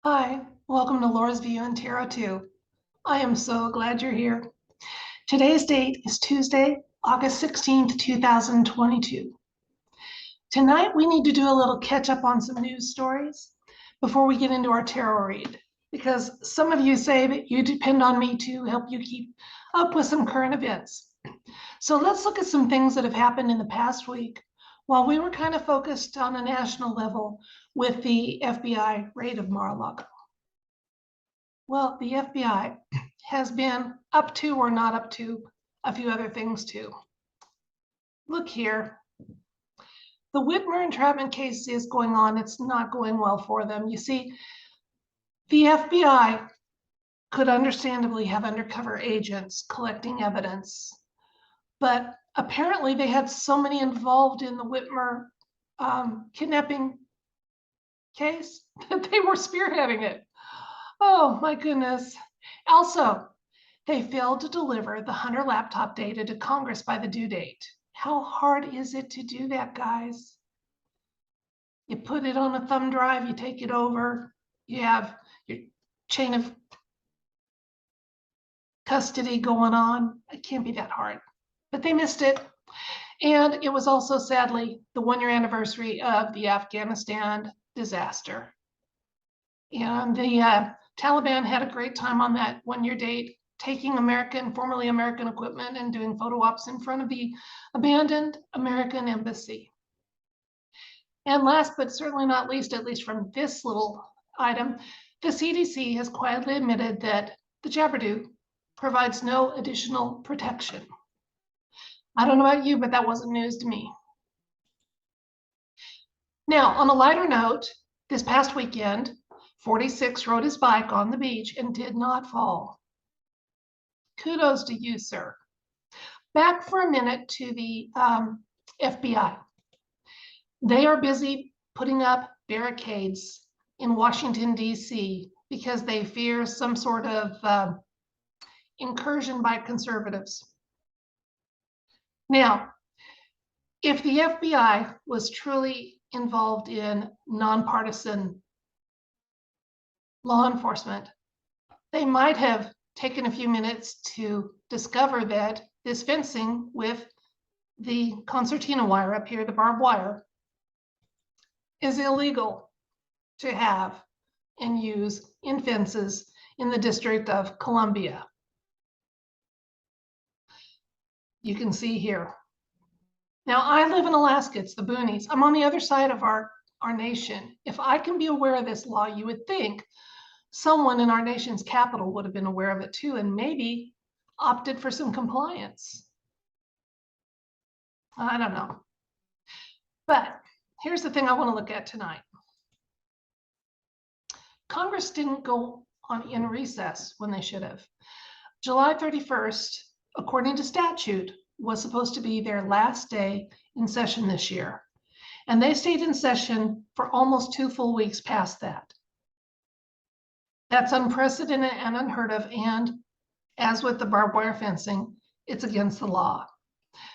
Hi, welcome to Laura's View and Tarot 2. I am so glad you're here. Today's date is Tuesday, August 16th, 2022. Tonight we need to do a little catch up on some news stories before we get into our tarot read, because some of you say that you depend on me to help you keep up with some current events. So let's look at some things that have happened in the past week while we were kind of focused on a national level with the FBI raid of Mar-a-Lago. Well, the FBI has been up to or not up to a few other things too. Look here. The Whitmer entrapment case is going on. It's not going well for them. You see, the FBI could understandably have undercover agents collecting evidence, but apparently they had so many involved in the Whitmer kidnapping case that they were spearheading it. Oh my goodness. Also, they failed to deliver the Hunter laptop data to Congress by the due date. How hard is it to do that, guys? You put it on a thumb drive, you take it over, you have your chain of custody going on. It can't be that hard. But they missed it. And it was also, sadly, the 1-year anniversary of the Afghanistan disaster. And the Taliban had a great time on that 1-year date, taking formerly American equipment and doing photo ops in front of the abandoned American embassy. And last but certainly not least, at least from this little item, the CDC has quietly admitted that the Jabberdu provides no additional protection. I don't know about you, but that wasn't news to me. Now, on a lighter note, this past weekend, 46 rode his bike on the beach and did not fall. Kudos to you, sir. Back for a minute to the FBI. They are busy putting up barricades in Washington, D.C. because they fear some sort of incursion by conservatives. Now, if the FBI was truly involved in nonpartisan law enforcement, they might have taken a few minutes to discover that this fencing with the concertina wire up here, the barbed wire, is illegal to have and use in fences in the District of Columbia. You can see here. Now, I live in Alaska, it's the boonies. I'm on the other side of our nation. If I can be aware of this law, you would think someone in our nation's capital would have been aware of it too, and maybe opted for some compliance. I don't know. But here's the thing I want to look at tonight. Congress didn't go in recess when they should have. July 31st, according to statute, was supposed to be their last day in session this year. And they stayed in session for almost 2 full weeks past that. That's unprecedented and unheard of. And as with the barbed wire fencing, it's against the law.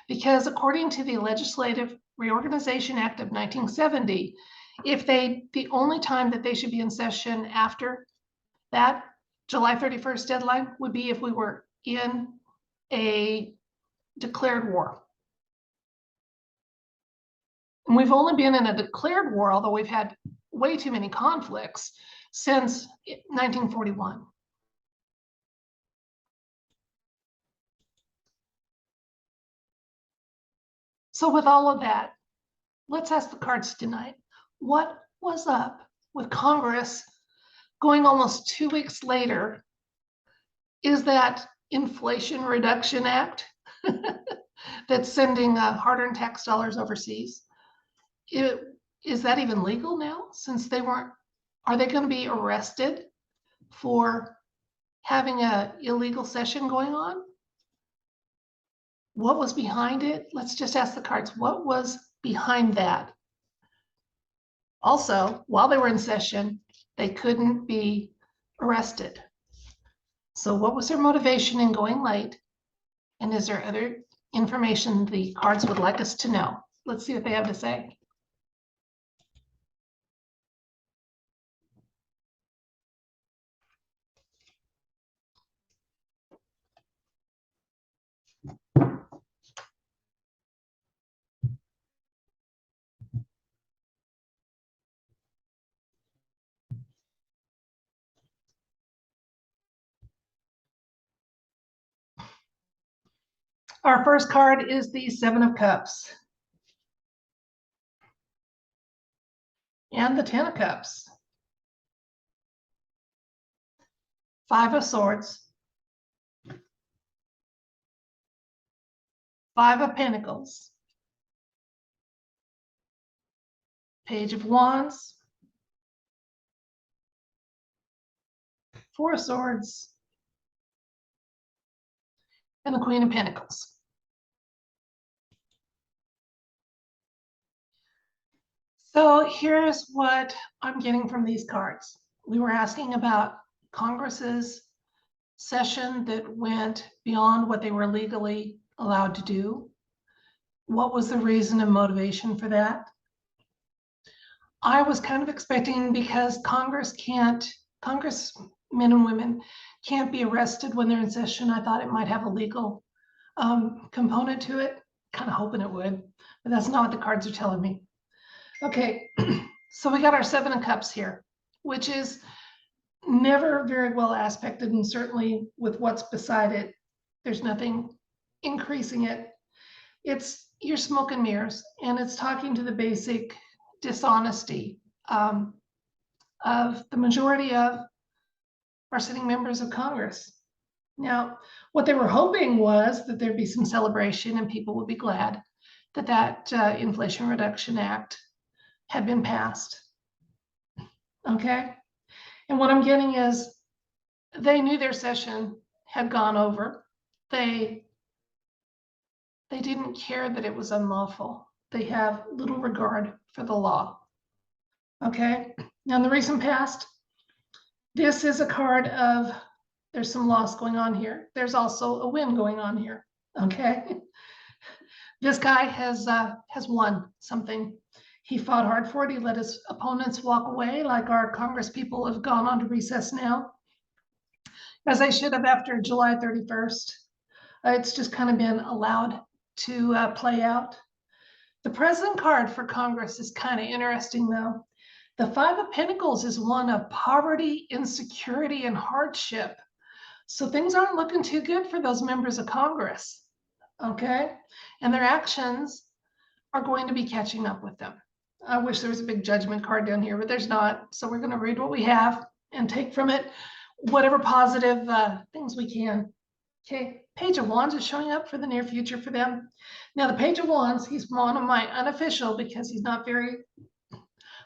Because according to the Legislative Reorganization Act of 1970, the only time that they should be in session after that July 31st deadline would be if we were in a declared war. And we've only been in a declared war, although we've had way too many conflicts, since 1941. So with all of that, let's ask the cards tonight. What was up with Congress going almost 2 weeks later? Is that Inflation Reduction Act that's sending hard-earned tax dollars overseas? Is that even legal now, since they weren't? Are they going to be arrested for having an illegal session going on? What was behind it? Let's just ask the cards. What was behind that? Also, while they were in session, they couldn't be arrested. So what was their motivation in going late? And is there other information the cards would like us to know? Let's see what they have to say. Our first card is the Seven of Cups and the Ten of Cups, Five of Swords, Five of Pentacles, Page of Wands, Four of Swords, and the Queen of Pentacles. So here's what I'm getting from these cards. We were asking about Congress's session that went beyond what they were legally allowed to do. What was the reason and motivation for that? I was kind of expecting, because congressmen and women can't be arrested when they're in session. I thought it might have a legal component to it, kind of hoping it would, but that's not what the cards are telling me. Okay, so we got our Seven of Cups here, which is never very well aspected, and certainly with what's beside it, there's nothing increasing it. It's your smoke and mirrors, and it's talking to the basic dishonesty of the majority of our sitting members of Congress. Now, what they were hoping was that there'd be some celebration and people would be glad that that Inflation Reduction Act had been passed. Okay? And what I'm getting is they knew their session had gone over. They didn't care that it was unlawful. They have little regard for the law. Okay? Now, in the recent past, this is a card of there's some loss going on here. There's also a win going on here. Okay? This guy has won something. He fought hard for it. He let his opponents walk away, like our Congress people have gone on to recess now, as they should have after July 31st. It's just kind of been allowed to play out. The present card for Congress is kind of interesting, though. The Five of Pentacles is one of poverty, insecurity, and hardship. So things aren't looking too good for those members of Congress, okay? And their actions are going to be catching up with them. I wish there was a big judgment card down here, but there's not. So we're going to read what we have and take from it whatever positive things we can. Okay, Page of Wands is showing up for the near future for them. Now, the Page of Wands, he's one of my unofficial because he's not very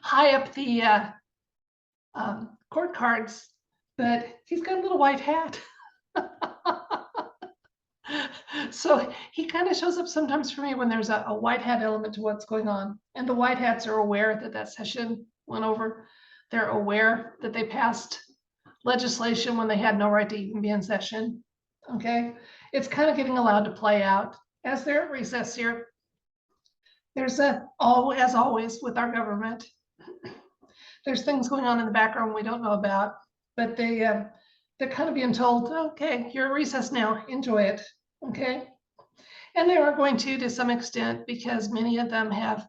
high up the court cards, but he's got a little white hat. So he kind of shows up sometimes for me when there's a white hat element to what's going on. And the white hats are aware that that session went over. They're aware that they passed legislation when they had no right to even be in session. Okay, it's kind of getting allowed to play out as they're at recess here. There's as always with our government, there's things going on in the background we don't know about, but they're kind of being told, okay, you're at recess now, enjoy it. Okay, and they are going to some extent, because many of them have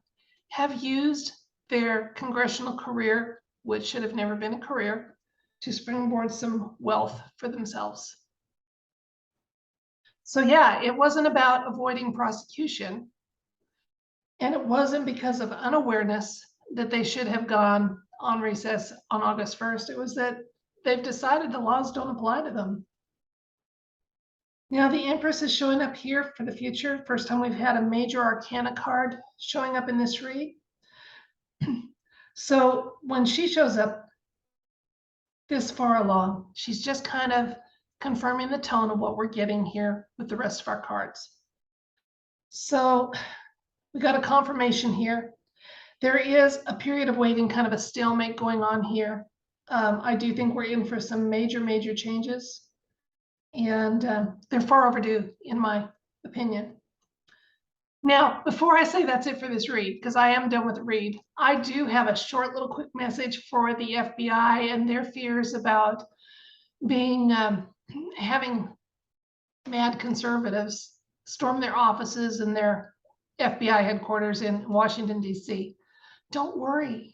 used their congressional career, which should have never been a career, to springboard some wealth for themselves. So yeah, it wasn't about avoiding prosecution, and it wasn't because of unawareness that they should have gone on recess on August 1st. It was that they've decided the laws don't apply to them. Now, the Empress is showing up here for the future. First time we've had a major arcana card showing up in this read. So when she shows up this far along, she's just kind of confirming the tone of what we're getting here with the rest of our cards. So we got a confirmation here. There is a period of waiting, kind of a stalemate going on here. I do think we're in for some major changes. And they're far overdue, in my opinion. Now, before I say that's it for this read, because I am done with the read, I do have a short little quick message for the FBI and their fears about being having mad conservatives storm their offices and their FBI headquarters in Washington, D.C. Don't worry.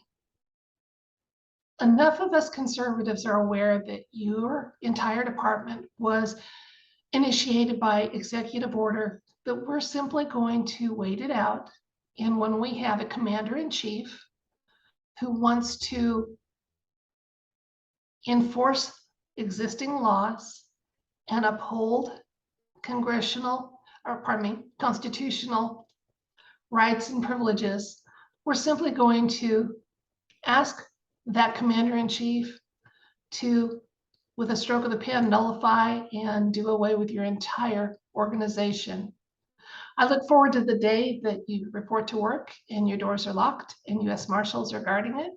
Enough of us conservatives are aware that your entire department was initiated by executive order that we're simply going to wait it out. And when we have a commander-in-chief who wants to enforce existing laws and uphold constitutional rights and privileges, we're simply going to ask that commander-in-chief to, with a stroke of the pen, nullify and do away with your entire organization. I look forward to the day that you report to work and your doors are locked and U.S. Marshals are guarding it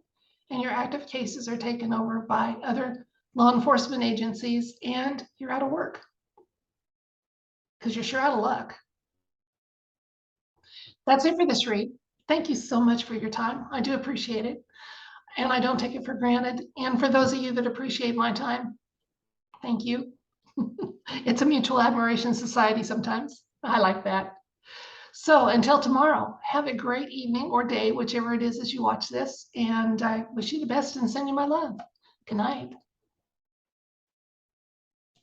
and your active cases are taken over by other law enforcement agencies and you're out of work because you're sure out of luck. That's it for this read. Thank you so much for your time. I do appreciate it, and I don't take it for granted. And for those of you that appreciate my time, thank you. It's a mutual admiration society sometimes. I like that. So until tomorrow, have a great evening or day, whichever it is as you watch this, and I wish you the best and send you my love. Good night.